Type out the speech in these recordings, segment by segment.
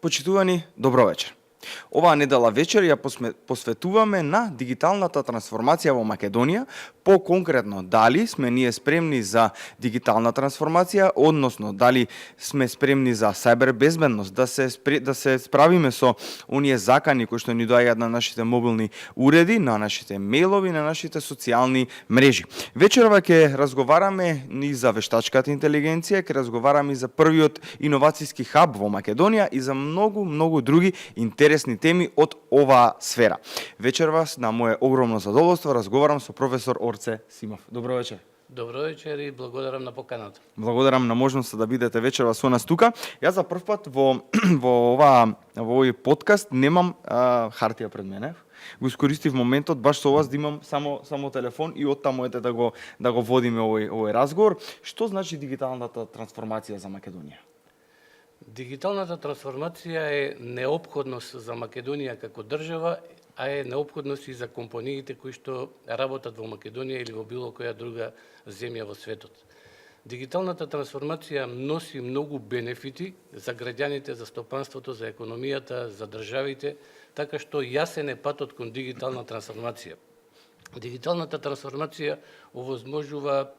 Почитувани, добро вечер. Оваа недела вечер ја посветуваме на дигиталната трансформација во Македонија, по-конкретно дали сме ние спремни за дигитална трансформација, односно дали сме спремни за сајбер безбедност, да се справиме со оние закани кои што ни доаѓаат на нашите мобилни уреди, на нашите мејлови, на нашите социјални мрежи. Вечерова ќе разговараме и за вештачката интелигенција, ќе разговараме и за првиот иновацијски хаб во Македонија и за многу други интересни теми од оваа сфера. Вечерва на мое огромно задоволство разговарам со професор Орце Симов. Добро вечер. Добро вечер и благодарам на поканата. Благодарам на можноста да бидете вечерва со нас тука. Јас за прв пат во овој подкаст немам хартија пред мене. Го искористив моментот баш со вас да имам само телефон и оттаму ете да го водиме овој разговор. Што значи дигиталната трансформација за Македонија? Дигиталната трансформација е неопходност за Македонија како држава, а е неопходност и за компаниите кои што работат во Македонија или во било која друга земја во светот. Дигиталната трансформација носи многу бенефити за граѓаните, за стопанството, за економијата, за државите, така што јасен е патот кон дигитална трансформација. Дигиталната трансформација овозможува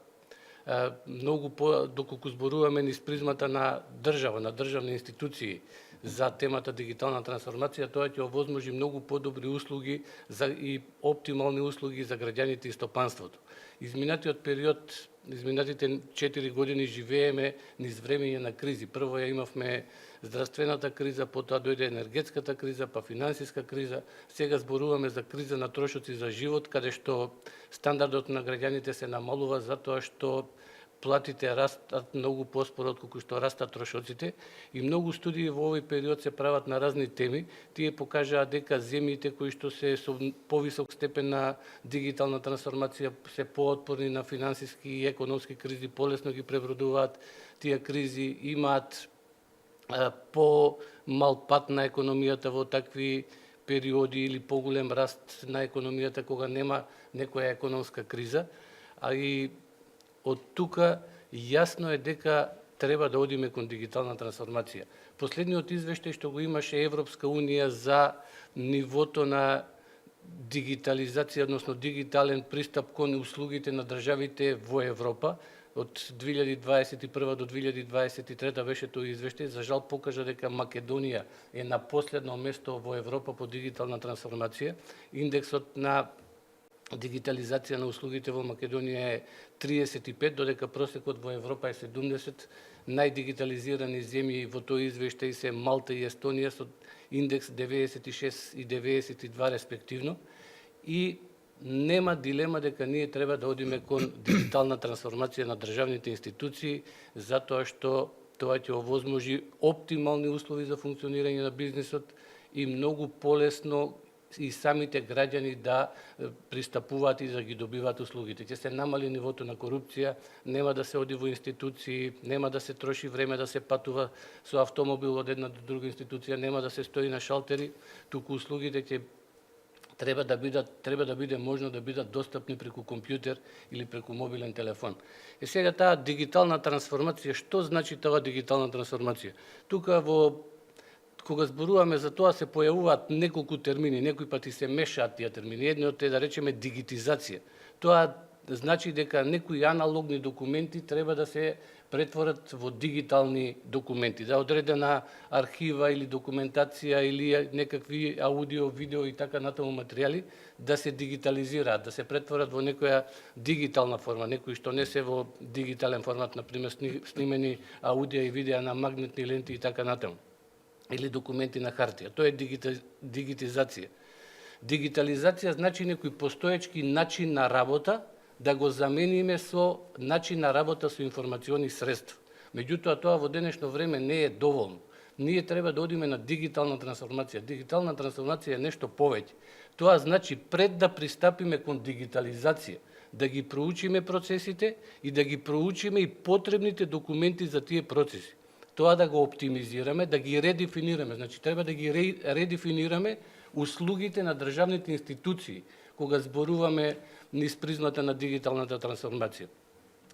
многу доколку зборуваме низ призмата на држава, на државни институции за темата дигитална трансформација, тоа ќе овозможи многу подобри услуги и оптимални услуги за граѓаните и стопанството. Изминатиот период, изминатите 4 години живееме низ времење на кризи. Прво ја имавме здравствената криза, потоа дојде енергетската криза, па финансиска криза. Сега зборуваме за криза на трошоци за живот, каде што стандардот на граѓаните се намалува затоа што платите растат многу поспоро отколку што растат трошоците и многу студии во овој период се прават на разни теми. Тие покажаат дека земјите кои што се со повисок степен на дигитална трансформација се поотпорни на финансиски и економски кризи, полесно ги пребродуваат тие кризи, имаат по-мал пат на економијата во такви периоди или поголем раст на економијата кога нема некоја економска криза, а и од тука јасно е дека треба да одиме кон дигитална трансформација. Последниот извештај што го имаше Европска унија за нивото на дигитализација, односно дигитален пристап кон услугите на државите во Европа, од 2021 до 2023 беше тој извештај, за жал покажа дека Македонија е на последно место во Европа по дигитална трансформација. Индексот на дигитализација на услугите во Македонија е 35, додека просекот во Европа е 70. Најдигитализирани земји во тој извештај се Малта и Естонија со индекс 96 и 92 респективно. И нема дилема дека ние треба да одиме кон дигитална трансформација на државните институции, затоа што тоа ќе овозможи оптимални услови за функционирање на бизнисот и многу полесно и самите граѓани да пристапуваат и да ги добиваат услугите. Ќе се намали нивото на корупција, нема да се оди во институции, нема да се троши време да се патува со автомобил од една до друга институција, нема да се стои на шалтери, туку услугите ќе треба да биде можно да бидат достапни преку компјутер или преку мобилен телефон. И сега таа дигитална трансформација, што значи таа дигитална трансформација? Тука кога зборуваме за тоа се појавуваат неколку термини, некои пати се мешаат тие термини. Едниот е да речеме дигитизација. Тоа значи дека некои аналогни документи треба да се претворат во дигитални документи, да одредена архива или документација или некакви аудио, видео и така натаму материјали да се дигитализираат, да се претворат во некоја дигитална форма, некои што не се во дигитален формат, например снимени аудио и видеа на магнетни ленти и така натаму, или документи на хартија. Тоа е дигитизација. Дигитализација значи некој постоечки начин на работа да го замениме со начин на работа со информациони средства. Меѓутоа, тоа во денешно време не е доволно. Ние треба да одиме на дигитална трансформација. Дигитална трансформација е нешто повеќе. Тоа значи пред да пристапиме кон дигитализација, да ги проучиме процесите и да ги проучиме и потребните документи за тие процеси. Тоа да го оптимизираме, да ги редефинираме. Значи, треба да ги редефинираме услугите на државните институции, кога зборуваме низ призмата на дигиталната трансформација.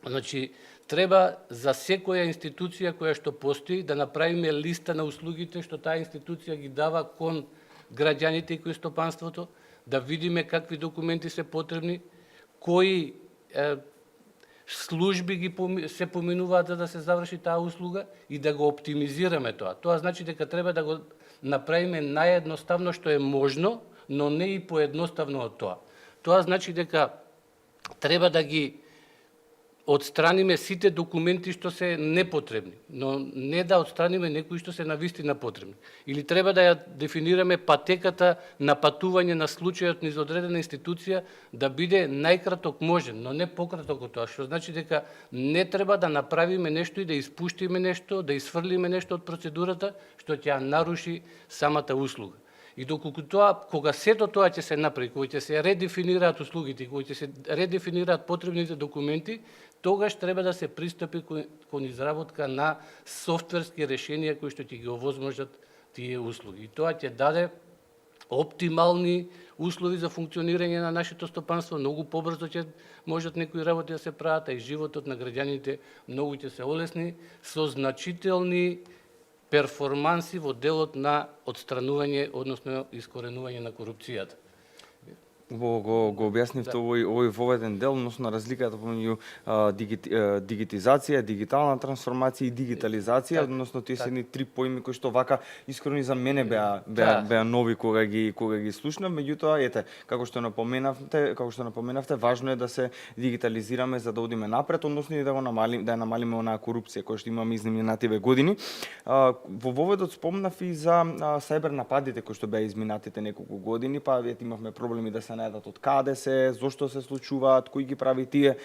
Значи, треба за секоја институција која што постои да направиме листа на услугите што таа институција ги дава кон граѓаните и кој стопанството, да видиме какви документи се потребни, кои служби се поминуваат за да се заврши таа услуга и да го оптимизираме тоа. Тоа значи дека треба да го направиме наједноставно што е можно, но не и поедноставно од тоа. Тоа значи дека треба да ги отстраниме сите документи што се непотребни, но не да отстраниме некои што се навистина потребни. Или треба да ја дефинираме патеката на патување на случајот низ одредена институција да биде најкраток можен, но не пократок од тоа, што значи дека не треба да направиме нешто и да испуштиме нешто, да изфрлиме нешто од процедурата што ќе ја наруши самата услуга. И доколку тоа, кога сето тоа ќе се направи, кога ќе се редефинираат услугите, кога ќе се редефинираат потребните документи, тогаш треба да се пристапи кон изработка на софтверски решенија кои што ќе ги овозможат тие услуги. И тоа ќе даде оптимални услови за функционирање на нашето стопанство, многу побрзо ќе можат некои работи да се прават, а и животот на граѓаните многу ќе се олесни со значителни перформанси во делот на отстранување, односно искоренување на корупцијата. Го објаснивте овој воведен дел, односно разликата помеѓу дигитизација, дигитална трансформација и дигитализација, односно тие се едни три поими кои што вака искрени за мене беа нови кога ги слушнав, меѓутоа ете, како што напоменавте, важно е да се дигитализираме за да одиме напред, односно и да ја намалиме онаа корупција која што имаме изминативе години. Во воведот спомнав и за сајбер нападите кои што беа изминатите неколку години, па имавме проблеми да се најдат од каде се, зошто се случуваат, кој ги прави тие.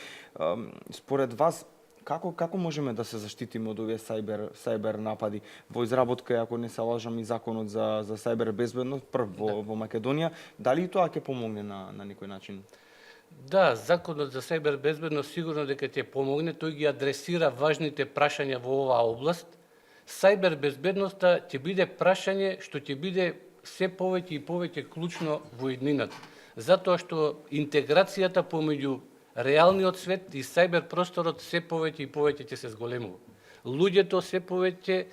Според вас, како можеме да се заштитиме од овие сајбер напади? Во изработка, ако не се лажам, и законот за сајбер безбедност прв во Македонија, дали и тоа ќе помогне на некој начин? Да, законот за сајбер безбедност сигурно дека ќе помогне, тој ги адресира важните прашања во оваа област. Сајбер безбедноста ќе биде прашање што ќе биде се повеќе и повеќе клучно во иднината. Затоа што интеграцијата помеѓу реалниот свет и сајбер просторот се повеќе и повеќе ќе се зголемува. Луѓето се повеќе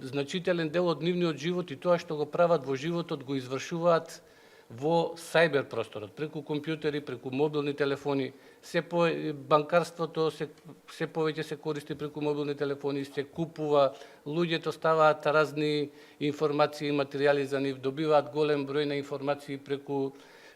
значителен дел од нивниот живот и тоа што го прават во животот го извршуваат во сајбер просторот, преку компјутери, преку мобилни телефони, банкарството се повеќе се користи преку мобилни телефони, се купува, луѓето ставаат разни информации и материјали за нив, добиваат голем број на информации преку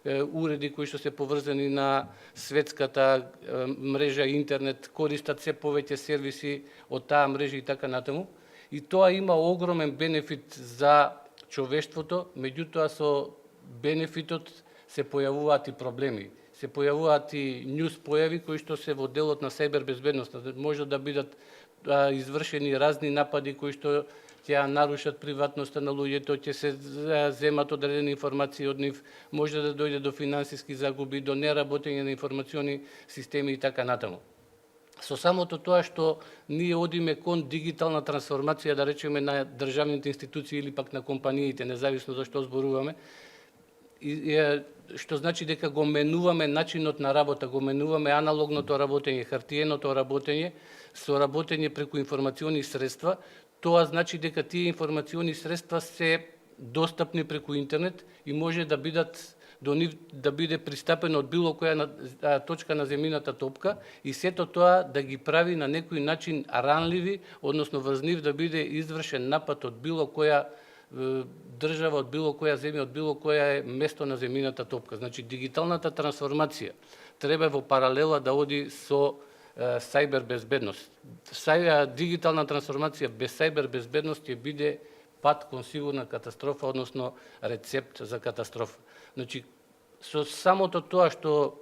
уреди кои што се поврзани на светската мрежа интернет, користат се повеќе сервиси од таа мрежа и така натаму. И тоа има огромен бенефит за човештвото, меѓутоа со бенефитот се појавуваат и проблеми. Се појавуваат и њуз појави кои што се во делот на сајбер безбедноста. Може да бидат извршени разни напади кои што ќе ја нарушат приватноста на луѓето, ќе се земат одредени информации од нив, може да дојде до финансиски загуби, до неработење на информациони системи и така натаму. Со самото тоа што ние одиме кон дигитална трансформација, да речеме, на државните институции или пак на компаниите, независно за што зборуваме, што значи дека го менуваме начинот на работа, го менуваме аналогното работење, хартиеното работење, со работење преку информациони средства. Тоа значи дека тие информациони средства се достапни преку интернет и може да биде пристапено од било која точка на земјината топка и сето тоа да ги прави на некој начин ранливи, односно врз нив да биде извршен напад од било која држава, од било која земја, од било која е место на земјината топка. Значи, дигиталната трансформација треба во паралела да оди со сајбер безбедност. Дигитална трансформација без сајбер безбедност ќе биде пат кон сигурна катастрофа, односно рецепт за катастрофа. Значи, со самото тоа што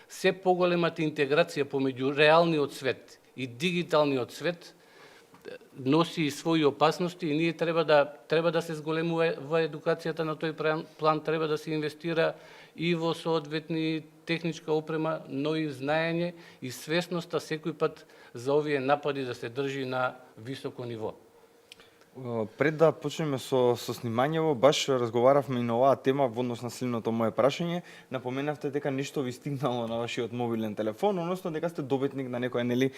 се поголемата интеграција помеѓу реалниот свет и дигиталниот свет носи и своји опасности и ние треба да се зголемува во едукацијата на тој план, треба да се инвестира и во соодветни техничка опрема, но и знаење и свесноста секој пат за овие напади да се држи на високо ниво. Пред да почнеме со снимањево, баш разговаравме и на оваа тема во однос на следното мое прашање. Напоменавте дека нешто ви стигнало на вашиот мобилен телефон, односно дека сте добитник на некоја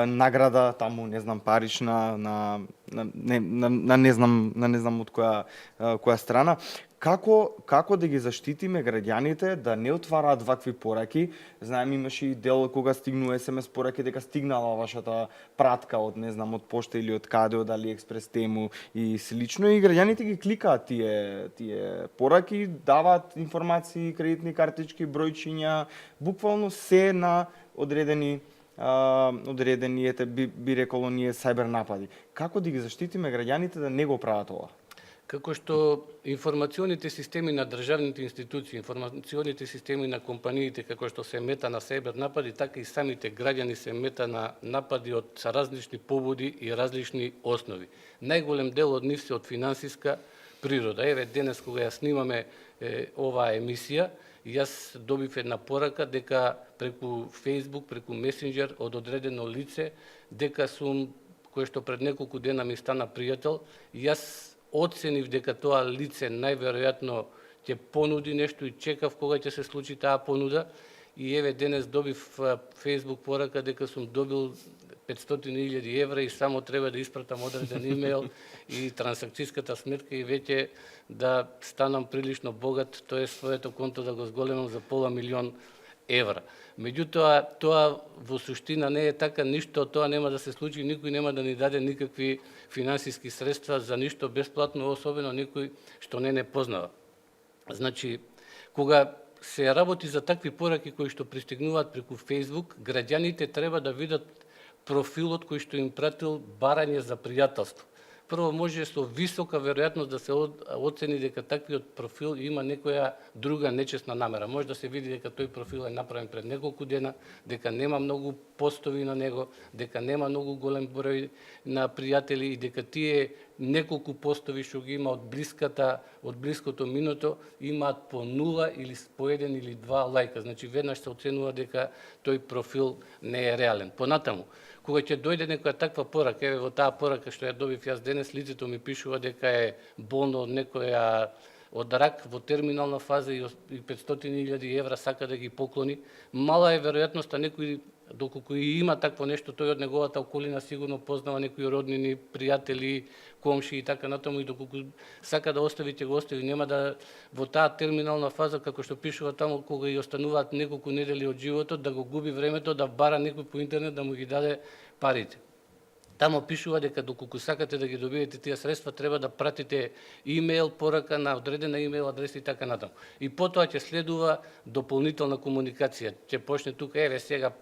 награда, таму не знам парична, на не знам од која страна. Како да ги заштитиме граѓаните да не отвараат вакви пораки? Знаем, имаше и дел кога стигнува SMS пораки дека стигнала вашата пратка од од пошта или од каде, од AliExpress тему и слично, и граѓаните ги кликаат тие пораки, даваат информации, кредитни картички, бројчиња, буквално се на одредени би реколо ние сајбер напади. Како да ги заштитиме граѓаните да не го прават ова? Како што информационите системи на државните институции, информационите системи на компаниите, како што се мета на сајбер напади, така и самите граѓани се мета на напади од различни поводи и различни основи. Најголем дел од нив се од финансиска природа. Еве денес кога ја снимаме оваа емисија, јас добив една порака дека преку Facebook, преку Messenger од одредено лице, дека сум, кој што пред неколку дена ми стана пријател, јас оценив дека тоа лице најверојатно ќе понуди нешто и чекав кога ќе се случи таа понуда, и еве денес добив Facebook порака дека сум добил 500.000 евра и само треба да испратам одреден имејл и трансакцијската сметка и веќе да станам прилично богат, тоа е своето конто да го зголемам за $500.000 евра. Меѓутоа, тоа во суштина не е така, ништо од тоа нема да се случи, никој нема да ни даде никакви финансиски средства за ништо бесплатно, особено никој што не познава. Значи, кога се работи за такви пораки кои што пристигнуваат преку Facebook, граѓаните треба да видат профилот кој што им пратил барање за пријателство. Прво, може со висока веројатност да се оцени дека таквиот профил има некоја друга нечесна намера. Може да се види дека тој профил е направен пред неколку дена, дека нема многу постови на него, дека нема многу голем број на пријатели и дека тие неколку постови што ги има од блиското минуто имаат по 0 или по 1 или 2 лајка. Значи веднаш се оценува дека тој профил не е реален. Понатаму, кога ќе дојде некоја таква порака, еве во таа порака што ја добив јас денес, лицето ми пишува дека е болно од некоја од рак во терминална фаза и 500.000 евра сака да ги поклони. Мала е веројатноста некој, доколку и има такво нешто, тој од неговата околина сигурно познава некои роднини, пријатели, комши и така натаму, и доколку сака да остави, ќе го остави. Нема да во таа терминална фаза, како што пишува таму, кога и остануваат неколку недели од животот, да го губи времето да бара некој по интернет да му ги даде парите. Тамо пишува дека доколку сакате да ги добиете тие средства, треба да пратите имејл порака на одредена имејл адреса и така натаму. И потоа ќе следува дополнителна комуникација. Ќе почне тука, еве сега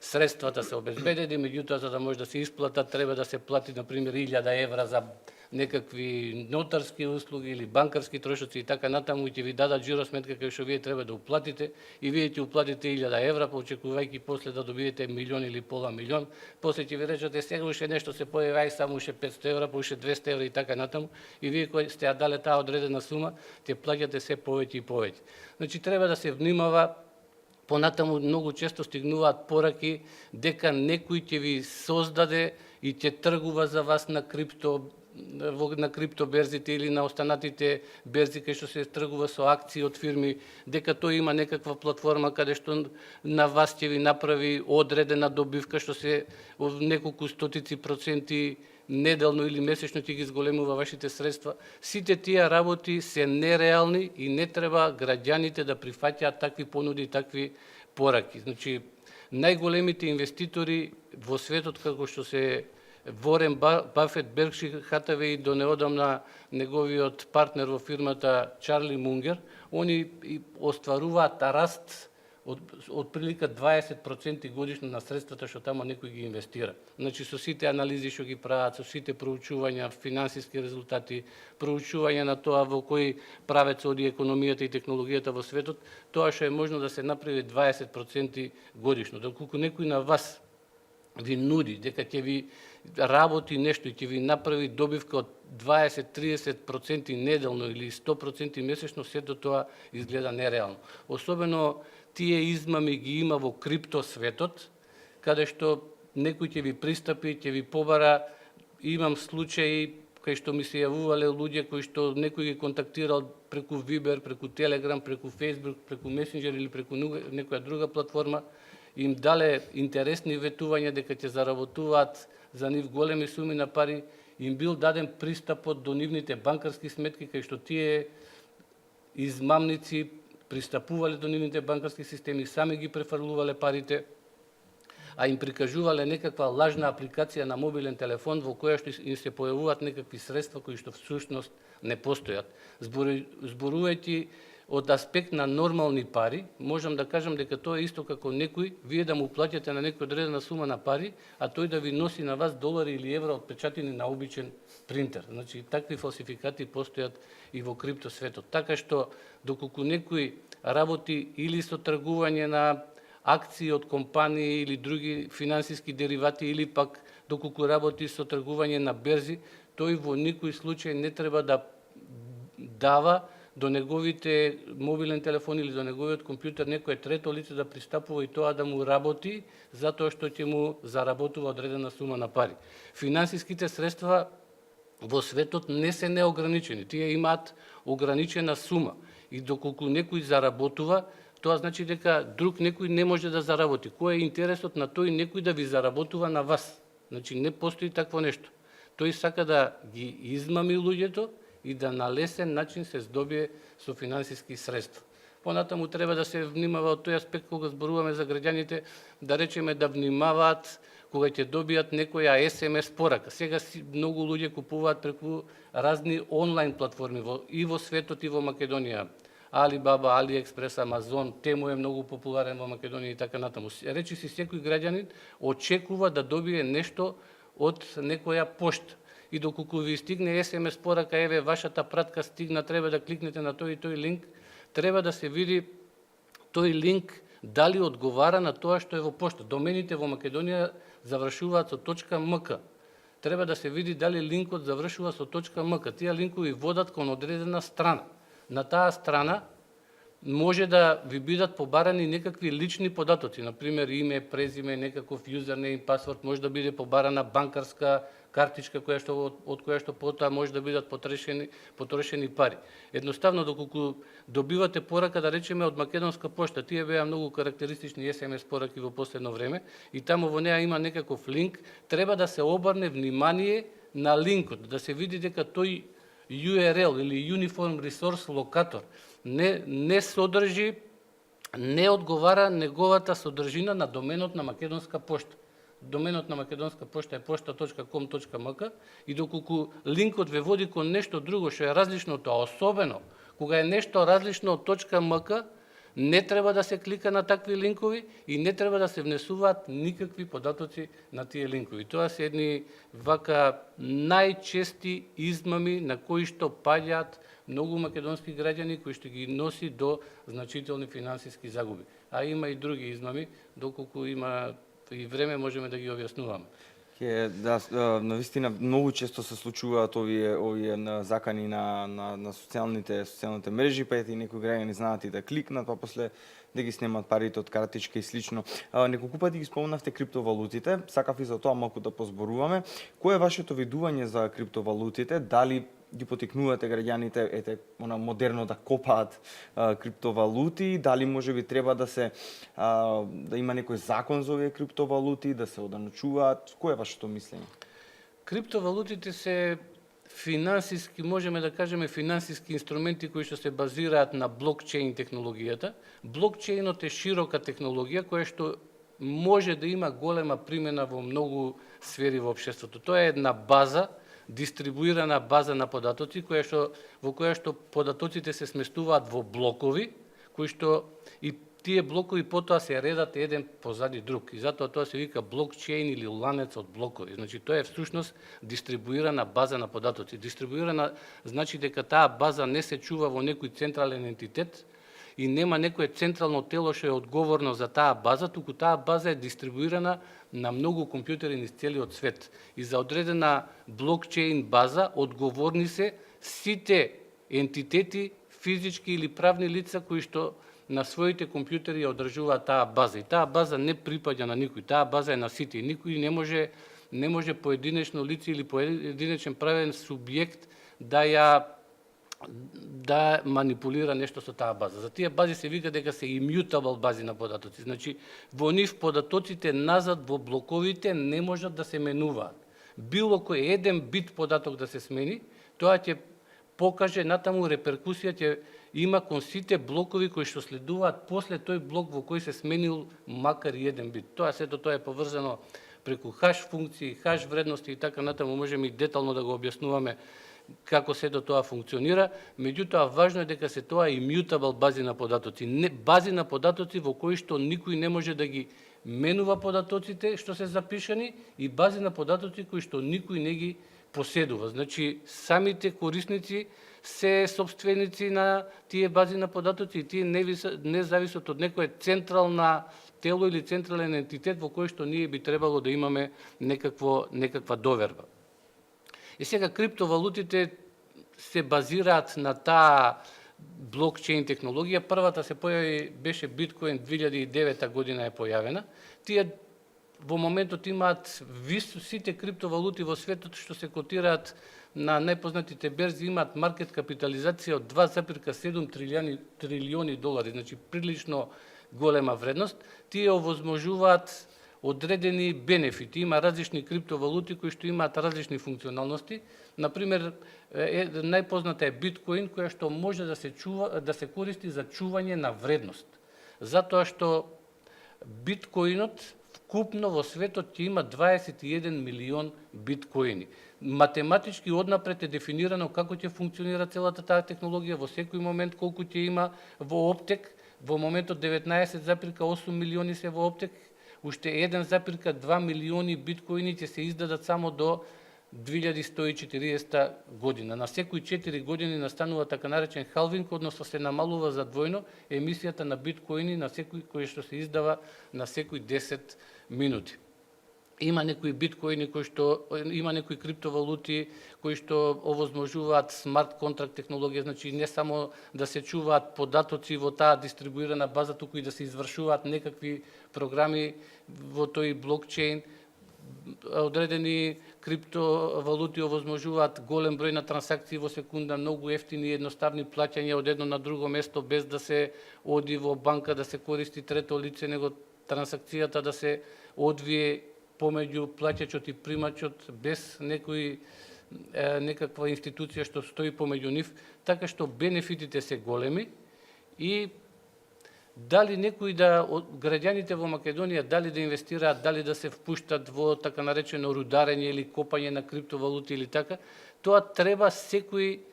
средствата се обезбедени, меѓутоа за да може да се исплатат треба да се плати на пример 1000 евра за некакви нотарски услуги или банкарски трошоци и така натаму, и ќе ви дадат жиросметка кај што вие треба да уплатите, и вие ќе уплатите 1000 евра, очекувајќи после да добиете милион или пола милион. После ќе ви речат сега уште нешто се појави, ај само уште 500 евра, па уште 200 евра и така натаму, и вие кои сте ја дале таа одредена сума, ќе плаќате се повеќе и повеќе. Значи треба да се внимава. Понатаму многу често стигнуваат пораки дека некој ќе ви создаде и ќе тргува за вас на криптоберзите или на останатите берзи кај што се тргува со акции од фирми, дека тој има некаква платформа каде што на вас ќе ви направи одредена добивка што се неколку стотици проценти неделно или месечно ќе ги зголемува вашите средства. Сите тие работи се нереални и не треба граѓаните да прифаќаат такви понуди, такви пораки. Значи, најголемите инвеститори во светот, како што се Ворен Бафет, Беркшир Хатавеј и до неодамна неговиот партнер во фирмата Чарли Мунгер, они остваруваат раст од прилика 20% годишно на средствата што тамо некој ги инвестира. Значи со сите анализи што ги прават, со сите проучувања, финансиски резултати, проучувања на тоа во кој правец оди економијата и технологијата во светот, тоа што е можно да се направи 20% годишно. Доколку некој на вас ви нуди дека ќе ви работи нешто и ќе ви направи добивка од 20-30% неделно или 100% месечно, сето тоа изгледа нереално. Особено тие измами ги има во крипто светот, каде што некој ќе ви пристапи, ќе ви побара. Имам случаи кај што ми се јавувале луѓе кои што некој ги контактирал преку Viber, преку Telegram, преку Facebook, преку Messenger или преку некоја друга платформа, им дале интересни ветувања дека ќе заработуваат за нив големи суми на пари, им бил даден пристапот до нивните банкарски сметки, кај што тие измамници пристапувале до нивните банкарски системи, сами ги префрлувале парите, а им прикажувале некаква лажна апликација на мобилен телефон во која што им се појавуваат некакви средства кои што всушност не постојат. Зборувајќи од аспект на нормални пари, можам да кажам дека тоа е исто како некој, вие да му плаќате на некој одредена сума на пари, а тој да ви носи на вас долари или евра отпечатени на обичен принтер. Значи, такви фалсификати постојат и во криптосветот. Така што, доколку некој работи или со тргување на акции од компании или други финансиски деривати, или пак доколку работи со тргување на берзи, тој во никој случај не треба да дава до неговите мобилен телефон или до неговиот компјутер некое трето лице да пристапува и тоа да му работи, затоа што ќе му заработува одредена сума на пари. Финансиските средства во светот не се неограничени. Тие имаат ограничена сума. И доколку некој заработува, тоа значи дека друг некој не може да заработи. Кој е интересот на тој некој да ви заработува на вас? Значи не постои такво нешто. Тој сака да ги измами луѓето и да на лесен начин се здобие со финансиски средства. Понатаму треба да се внимава од тој аспект кога зборуваме за граѓаните, да речеме да внимаваат кога ќе добијат некоја SMS порака. Сега многу луѓе купуваат преку разни онлайн платформи и во светот и во Македонија. Alibaba, AliExpress, Amazon, Temu е многу популарен во Македонија и така натаму. Речи си секој граѓанин очекува да добие нешто од некоја пошта. И доколку ви стигне SMS порака, еве вашата пратка стигна, треба да кликнете на тој и тој линк, треба да се види тој линк дали одговара на тоа што е во пошта. Домените во Македонија завршуваат со .mk. Треба да се види дали линкот завршува со .mk. Тие линкови водат кон одредена страна. На таа страна може да ви бидат побарани некакви лични податоци, например име, презиме, некаков юзернейм, пасворд, може да биде побарана банкарска картичка од која што потоа може да бидат потрошени пари. Едноставно, доколку добивате порака, да речеме, од Македонска пошта, тие беа многу карактеристични SMS пораки во последно време, и таму во неа има некаков линк, треба да се обрне внимание на линкот, да се види дека тој URL или Uniform Resource Locator не содржи, не одговара неговата содржина на доменот на Македонска пошта. Доменот на Македонска пошта е pošta.com.mk и доколку линкот ве води кон нешто друго што е различно од тоа, особено кога е нешто различно од .mk, не треба да се клика на такви линкови и не треба да се внесуваат никакви податоци на тие линкови. Тоа се едни вака најчести измами на кои што паѓаат многу македонски граѓани, кои што ги носи до значителни финансиски загуби. А има и други измами, доколку има и време можеме да ги објаснуваме. Да, навистина многу често се случуваат овие закани на социјалните мрежи, па ете и некои граѓани знаат и да кликнат, па после да ги снемат парите од картичка и слично. Неколку пати ги спомнавте криптовалутите, сакав и за тоа малку да позборуваме. Кој е вашето видување за криптовалутите? Дали ги потикнувате граѓаните модерно да копаат криптовалути, дали можеби треба да има некој закон за овие криптовалути, да се оданочуваат? Кој е вашето мислење? Криптовалутите се финансиски, можеме да кажеме финансиски инструменти кои што се базираат на блокчейн технологијата. Блокчейнот е широка технологија која што може да има голема примена во многу сфери во општеството. Тоа е една база, дистрибуирана база на податоци, во која што податоците се сместуваат во блокови, кои што и тие блокови потоа се редат еден позади друг. И затоа тоа се вика блокчейн или ланец од блокови. Значи, тоа е всушност дистрибуирана база на податоци. Дистрибуирана значи дека таа база не се чува во некој централен ентитет и нема некое централно тело што е одговорно за таа база, туку таа база е дистрибуирана на многу компјутери низ целиот свет. И за одредена блокчейн база одговорни се сите ентитети, физички или правни лица кои што на своите компјутери ја одржуваат таа база. И таа база не припаѓа на никој, таа база е на сите. Никој не може не може поединечно лице или поединечен правен субјект да манипулира нешто со таа база. За тие бази се вика дека се immutable бази на податоци. Значи, во нив податоците назад во блоковите не можат да се менуваат. Било кој еден бит податок да се смени, тоа ќе покаже натаму реперкусија ќе има кон сите блокови кои што следуваат после тој блок во кој се сменил макар и еден бит. Тоа е поврзано преку хаш функции, хаш вредности и така натаму, можеме и детално да го објаснуваме како сето тоа функционира, меѓутоа важно е дека се тоа immutable бази на податоци, не бази на податоци во кои што никој не може да ги менува податоците што се запишани и бази на податоци кои што никој не ги поседува. Значи, самите корисници се собственици на тие бази на податоци и тие не зависат од некое централна тело или централен ентитет во кој што ние би требало да имаме некаква доверба. И сега криптовалутите се базираат на таа блокчейн технологија. Првата се појави беше биткоин 2009 година е појавена. Тие во моментот имаат сите криптовалути во светот што се котираат на најпознатите берзи имаат маркет капитализација од 2,7 трилиони долари, значи прилично голема вредност. Тие овозможуваат одредени бенефити. Има различни криптовалути кои што имаат различни функционалности. Например, најпозната е биткоин, која што може да се користи за чување на вредност. Затоа што биткоинот вкупно во светот ќе има 21 милион биткоини. Математички однапред е дефинирано како ќе функционира целата таа технологија, во секој момент колку ќе има во оптек. Во моментот 19,8 милиони се во оптек, уште 1,2 милиони биткоини ќе се издадат само до 2140 година. На секои 4 години настанува така наречен халвинг, односно се намалува за двојно емисијата на биткоини на секој кој што се издава на секои 10 минути. Има некои биткоини има некои криптовалути кои што овозможуваат смарт контракт технологија, значи не само да се чуваат податоци во таа дистрибуирана база, туку и да се извршуваат некакви програми во тој блокчейн. Одредени криптовалути овозможуваат голем број на трансакции во секунда, многу ефтини и едноставни плаќања од едно на друго место без да се оди во банка, да се користи трето лице, него трансакцијата да се одвие помеѓу плаќачот и примачот без некаква институција што стои помеѓу нив, така што бенефитите се големи и дали некои граѓаните во Македонија дали да инвестираат, дали да се впуштат во така наречено рударење или копање на криптовалути или така, тоа треба секој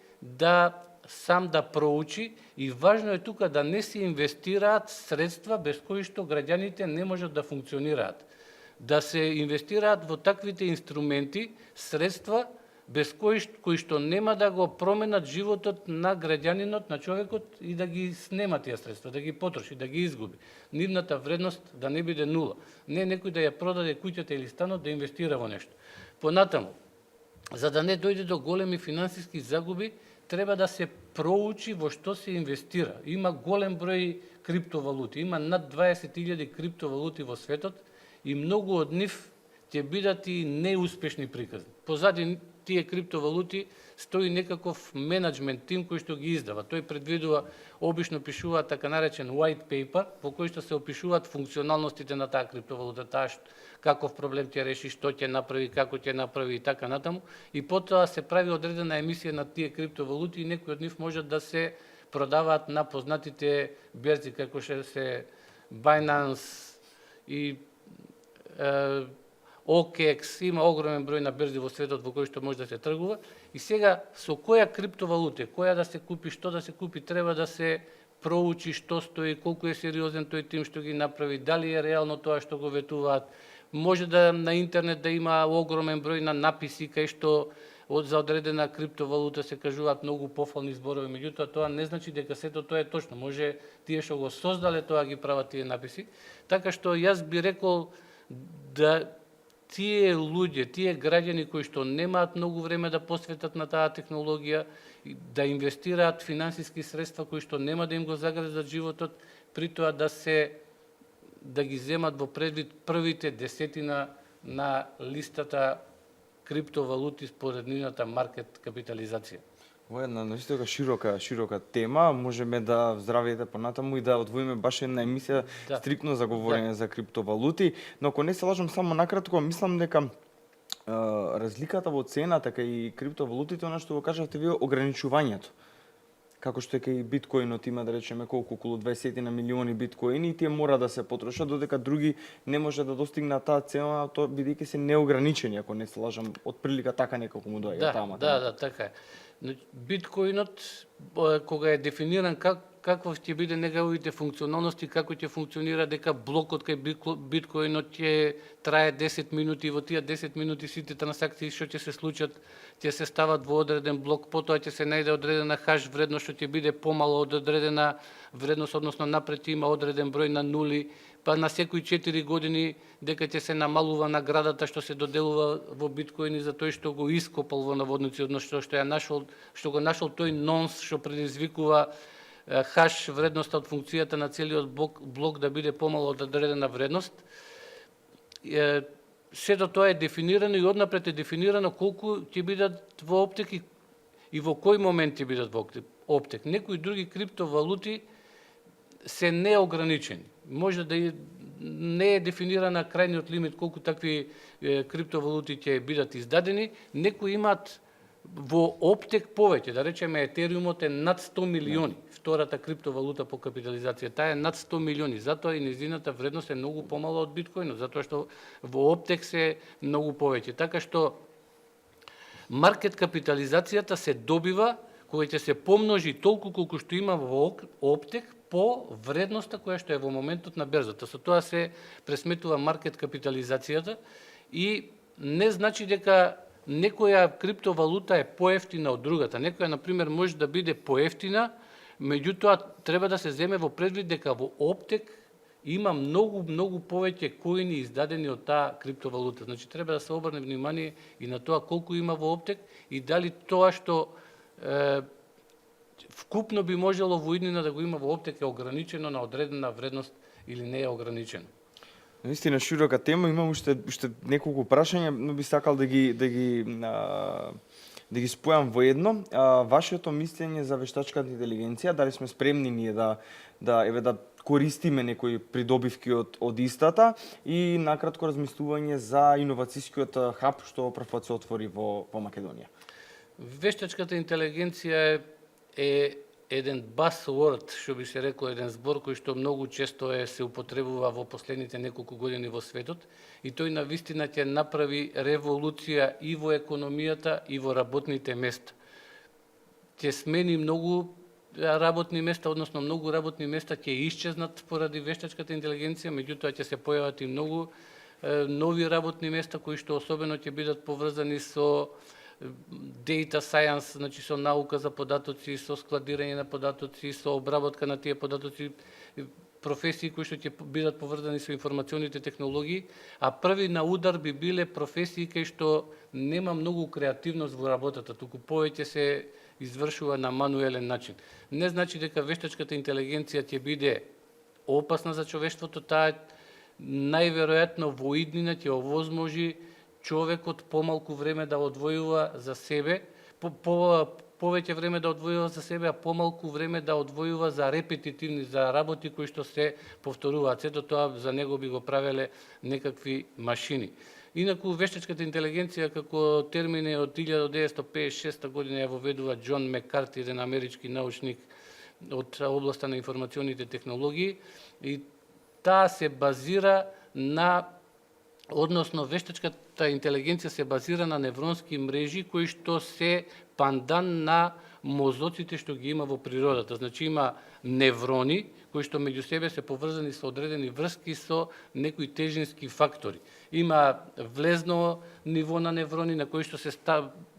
сам да проучи и важно е тука да не се инвестираат средства без кои што граѓаните не можат да функционираат. Да се инвестираат во таквите инструменти, средства без кои што нема да го променат животот на граѓанинот, на човекот и да ги снема тие средства, да ги потроши, да ги изгуби. Нивната вредност да не биде нула. Не некој да ја продаде куќата или станот да инвестира во нешто. Понатаму, за да не дојде до големи финансиски загуби, треба да се проучи во што се инвестира. Има голем број криптовалути, има над 20.000 криптовалути во светот и многу од нив ќе бидат и неуспешни приказни. Позади тие криптовалути стои некаков менеджмент тим кој што ги издава. Тој предвидува, обично пишува така наречен white paper, во кој што се опишуваат функционалностите на таа криптовалута, каков проблем ќе реши, што ќе направи, како ќе направи и така натаму. И потоа се прави одредена емисија на тие криптовалути и некои од нив можат да се продаваат на познатите берзи, како што се Binance и OKX, има огромен број на берзи во светот во кој што може да се тргува. И сега, со која криптовалута, која да се купи, што да се купи, треба да се проучи што стои, колку е сериозен тој тим што ги направи, дали е реално тоа што го ветуваат. Може на интернет да има огромен број на написи кај што за одредена криптовалута се кажуваат многу пофални зборови, меѓутоа тоа не значи дека сето тоа е точно. Може тие што го создале тоа ги прават тие написи. Така што јас би рекол да тие луѓе, тие граѓани кои што немаат многу време да посветат на таа технологија, да инвестираат финансиски средства кои што нема да им го загрезат животот, при тоа да ги земат во предвид првите 10 на листата криптовалути според нивната маркет капитализација. Ова е една наистина широка тема, можеме да здравиете понатаму и да одвоиме баш една емисија стриктно за говорење за криптовалути, но ако не се лажам само накратко, мислам дека разликата во цената кај криптовалутите, она што го кажавте вие, ограничувањето. Како што е кај биткоинот има, да речеме, колку, околу 20 на милиони биткоини и тие мора да се потрошат, додека други не може да достигнат таа цена, тоа бидејќи се неограничени, ако не се лажам, од прилика така некако му доаѓа таа математика. Да, така е. Биткоинот, кога е дефиниран каков ќе биде неговите функционалности, како ќе функционира, дека блокот кај биткоинот ќе трае 10 минути и во тие 10 минути сите трансакции што ќе се случат, ќе се стават во одреден блок, потоа ќе се најде одредена хаш вредност што ќе биде помало од одредена вредност, односно напред има одреден број на нули, па на секои 4 години дека ќе се намалува наградата што се доделува во биткоини за тој што го ископал во наводници, односно што го нашол тој нонс што предизвикува хаш вредноста од функцијата на целиот блок да биде помало од одредена вредност. Сето тоа е дефинирано и однапред е дефинирано колку ќе бидат во оптек и во кој момент ќе бидат во оптек. Некои други криптовалути се неограничени. Може да не е дефинирана крајниот лимит колку такви криптовалути ќе бидат издадени, некои имаат во оптек повеќе, да речеме Етериумот е над 100 милиони, втората криптовалута по капитализација, таа е над 100 милиони, затоа и незината вредност е многу помала од биткоинот, затоа што во оптек се многу повеќе. Така што маркет капитализацијата се добива кога ќе се помножи толку колку што има во оптек по вредноста која што е во моментот на берзата. Со тоа се пресметува маркет капитализацијата и не значи дека некоја криптовалута е поевтина од другата. Некоја, например, може да биде поевтина, меѓутоа треба да се земе во предвид дека во оптек има многу повеќе коини издадени од таа криптовалута. Значи треба да се обрне внимание и на тоа колку има во оптек и дали тоа што вкупно би можело во иднина да го има во оптек е ограничено на одредена вредност или не е ограничено. Наистина широка тема, имам уште неколку прашања, но би сакал да ги спојам во едно. Вашето мислење за вештачката интелигенција, дали сме спремни ние да користиме некои придобивки од истата и накратко размислување за иновацијскиот хаб што прв пат се отвори во Македонија. Вештачката интелигенција е еден buzzword, што би се рекло, еден збор кој што многу често се употребува во последните неколку години во светот и тој навистина ќе направи револуција и во економијата и во работните места. Ќе смени многу работни места, односно многу работни места ќе исчезнат поради вештачката интелигенција, меѓутоа ќе се појават и многу нови работни места кои што особено ќе бидат поврзани со data science, значи со наука за податоци, со складирање на податоци, со обработка на тие податоци, професии кои што ќе бидат поврзани со информационите технологии, а први на удар би биле професии кај што нема многу креативност во работата, туку повеќе се извршува на мануелен начин. Не значи дека вештачката интелигенција ќе биде опасна за човештвото, таа најверојатно во иднина ќе овозможи човекот помалку време да одвојува за себе, повеќе време да одвојува за себе, а помалку време да одвојува за репетитивни, за работи кои што се повторуваат. Сето тоа за него би го правеле некакви машини. Инаку вештачката интелигенција како термин е од 1956 година ја воведува Џон Мекарти, еден амерички научник од областа на информационите технологии, и таа се базира на, односно вештачката интелигенција се базира на невронски мрежи кои што се пандан на мозоците што ги има во природата. Значи има неврони кои што меѓу себе се поврзани со одредени врски со некои тежински фактори. Има влезно ниво на неврони на кои што се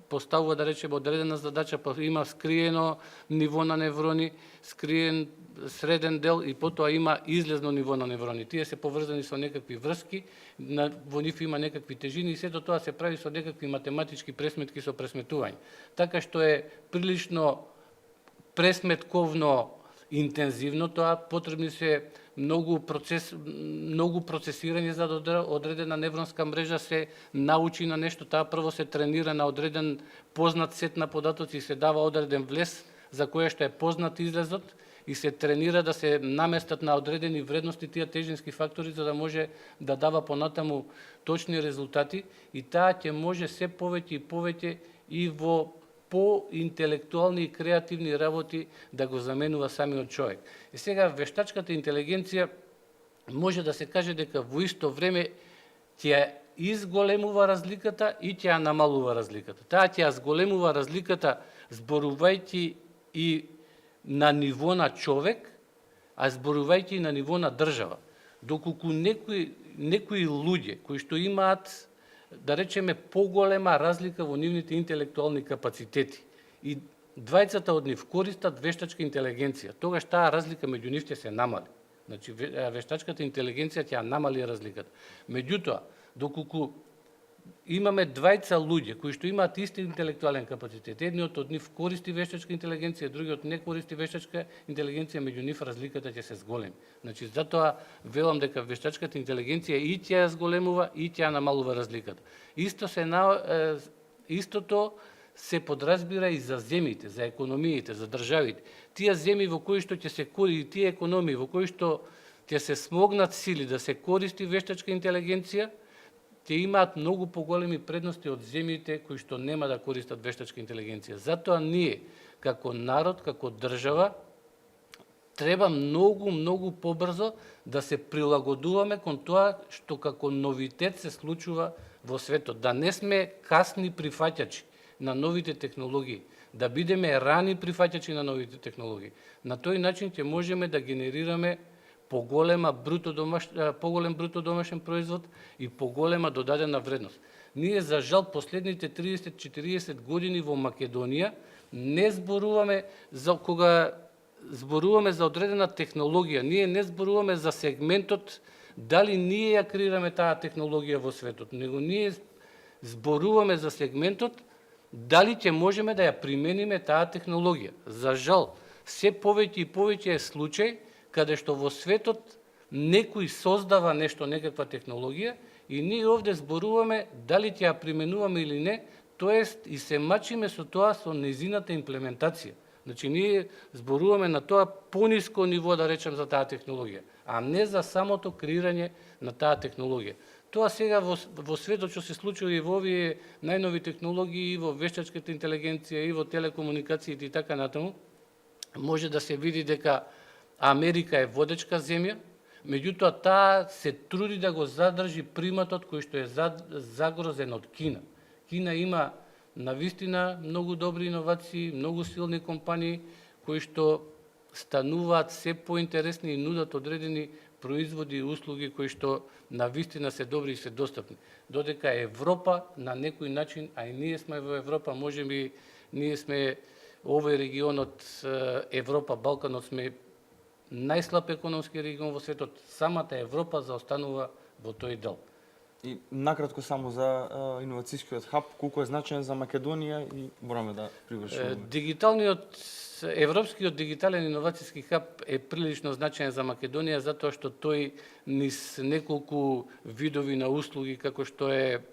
поставува, да речеме, одредена задача, па има скриено ниво на неврони, скриен среден дел и потоа има излезно ниво на неврони. Тие се поврзани со некакви врски, во нив има некакви тежини и сето тоа се прави со некакви математички пресметки со пресметување. Така што е прилично пресметковно интензивно тоа, потребни се многу процесирање за да одредена невронска мрежа се научи на нешто, таа прво се тренира на одреден познат сет на податоци и се дава одреден влез за која што е познат излезот и се тренира да се наместат на одредени вредности тие тежински фактори за да може да дава понатаму точни резултати и таа ќе може се повеќе и повеќе и во по-интелектуални и креативни работи да го заменува самиот човек. И сега вештачката интелигенција може да се каже дека во исто време ќе изголемува разликата и ќе ја намалува разликата. Таа ќе ја зголемува разликата зборувајќи и на ниво на човек, а зборувајќи и на ниво на држава. Доколку некои луѓе кои што имаат, да речеме, поголема разлика во нивните интелектуални капацитети и двајцата од нив користат вештачка интелигенција, тогаш таа разлика меѓу нив ќе се намали. Значи, вештачката интелигенција ќе ја намали разликата. Меѓутоа, доколку имаме двајца луѓе кои што имаат исти интелектуален капацитет, едниот од нив користи вештачка интелигенција, другиот не користи вештачка интелигенција, меѓу нив разликата ќе се зголеми. Значи, затоа велам дека вештачката интелигенција и ќе ја зголемува и ќе ја намалува разликата. Истото се подразбира и за земите, за економиите, за државите. Тие земји во кои што ќе се користи, тие економии во кои што ќе се смогнат сили да се користи вештачка интелигенција, ќе имаат многу поголеми предности од земјите кои што нема да користат вештачка интелигенција. Затоа ние, како народ, како држава, треба многу побрзо да се прилагодуваме кон тоа што како новитет се случува во светот. Да не сме касни прифаќачи на новите технологии, да бидеме рани прифаќачи на новите технологии. На тој начин ќе можеме да генерираме поголем бруто домашен производ и поголема додадена вредност. Ние, за жал, последните 30-40 години во Македонија не зборуваме кога зборуваме за одредена технологија, ние не зборуваме за сегментот дали ние ја креираме таа технологија во светот, него ние зборуваме за сегментот дали ќе можеме да ја примениме таа технологија. За жал, се повеќе и повеќе е случај каде што во светот некој создава нешто, некаква технологија, и ние овде зборуваме дали ќе ја применуваме или не, тоест и се мачиме со тоа, со незината имплементација. Значи, ние зборуваме на тоа пониско ниво, да речем, за таа технологија, а не за самото креирање на таа технологија. Тоа сега во светот што се случува и во овие најнови технологии, и во вештачката интелигенција, и во телекомуникациите и така натаму, може да се види дека Америка е водечка земја, меѓутоа таа се труди да го задржи приматот кој што е загрозен од Кина. Кина има навистина многу добри иновации, многу силни компании кои што стануваат се поинтересни и нудат одредени производи и услуги кои што навистина се добри и се достапни. Додека Европа на некој начин, а и ние сме во Европа, можеби ние сме овој регионот Европа, Балканот, сме најслаб економски регион во светот, самата Европа заостанува во тој дел. И накратко само за иновацијскиот хаб, колку е значен за Македонија и мораме да привршуваме. Европскиот дигитален иновацијски хаб е прилично значен за Македонија затоа што тој низ неколку видови на услуги како што е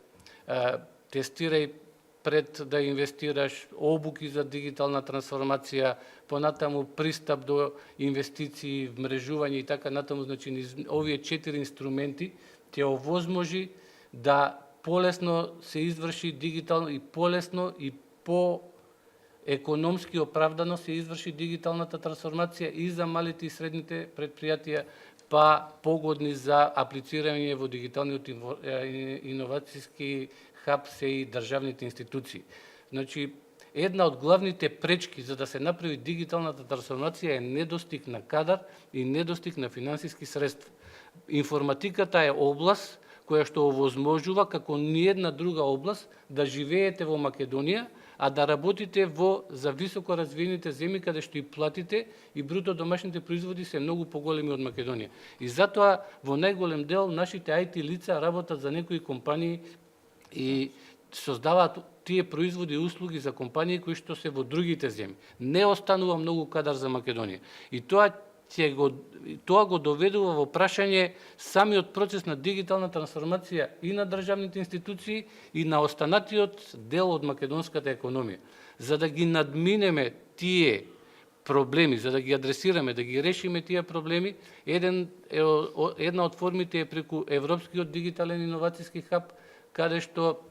тестирај пред да инвестираш, обуки за дигитална трансформација, понатаму пристап до инвестиции, вмрежување и така натаму, значи овие 4 инструменти ќе овозможи да полесно се изврши дигитално и полесно и по економски оправдано се изврши дигиталната трансформација и за малите и средните предпријатија, па погодни за аплицирање во дигиталниот иновацијски хаб се и државните институции. Значи, една од главните пречки за да се направи дигиталната трансформација е недостиг на кадар и недостиг на финансиски средства. Информатиката е област која што овозможува, како ниедна друга област, да живеете во Македонија, а да работите за високо развиените земји, каде што и платите и бруто домашните производи се многу поголеми од Македонија. И затоа, во најголем дел, нашите IT лица работат за некои компании и создаваат тие производи и услуги за компании кои што се во другите земји. Не останува многу кадар за Македонија. И тоа го доведува во прашање самиот процес на дигитална трансформација и на државните институции и на останатиот дел од македонската економија. За да ги надминеме тие проблеми, за да ги адресираме, да ги решиме тие проблеми, една од формите е преку Европскиот дигитален иновацијски хаб, каде што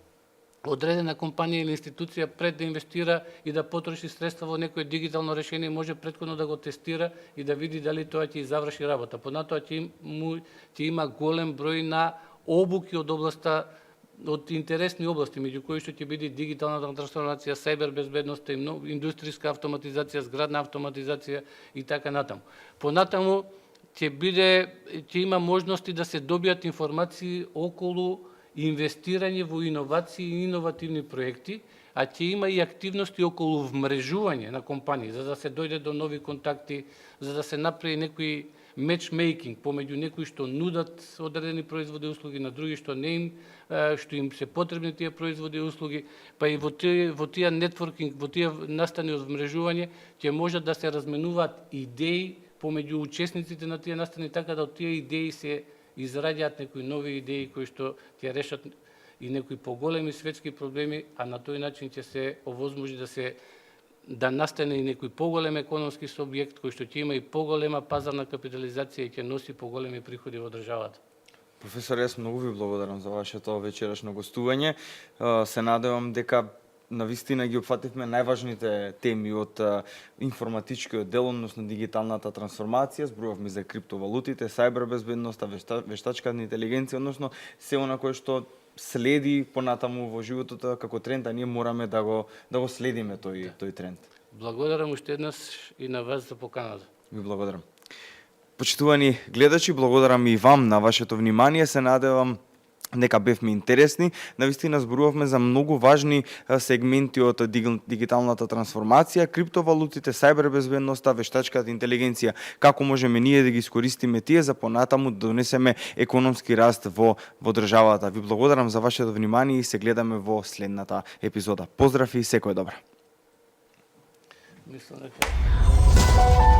одредена компанија или институција пред да инвестира и да потроши средства во некое дигитално решение, може претходно да го тестира и да види дали тоа ќе заврши работа. Понатоа ќе има голем број на обуки од областа, од интересни области, меѓу кои што ќе биде дигиталната трансформација, сајбер безбедноста, индустријска автоматизација, зградна автоматизација и така натаму. Понатаму ќе има можности да се добијат информации околу инвестирање во иновации и иновативни проекти, а ќе има и активности околу вмрежување на компании, за да се дојде до нови контакти, за да се направи некој матчмейкинг помеѓу некои што нудат одредени производи и услуги, на други што им се потребни тие производи и услуги, па и во тие нетворкинг, во тие настани од вмрежување, ќе можат да се разменуваат идеи помеѓу учесниците на тие настани, така да од тие идеи се израѓаат некои нови идеи кои што ќе решат и некои поголеми светски проблеми, а на тој начин ќе се овозможи да настане и некој поголем економски субјект кој што ќе има и поголема пазарна капитализација и ќе носи поголеми приходи во државата. Професор, јас многу ви благодарам за вашето вечерашно гостување. Се надевам дека навистина ги опфативме најважните теми од информатичкиот дел, односно дигиталната трансформација, зборувавме за криптовалутите, сајбер безбедноста, вештачката интелигенција, односно се она кое што следи понатаму во животот како тренд, а ние мораме да го следиме тој тренд. Благодарам уште еднаш и на вас за поканата. Ви благодарам. Почитувани гледачи, благодарам и вам на вашето внимание. Се надевам дека бевме интересни. Навистина зборувавме за многу важни сегменти од дигиталната трансформација, криптовалутите, сајбер безбедноста, вештачката интелигенција, како можеме ние да ги искористиме тие за понатаму да донесеме економски раст во државата. Ви благодарам за вашето внимание и се гледаме во следната епизода. Поздрав и секој добро. Мислам дека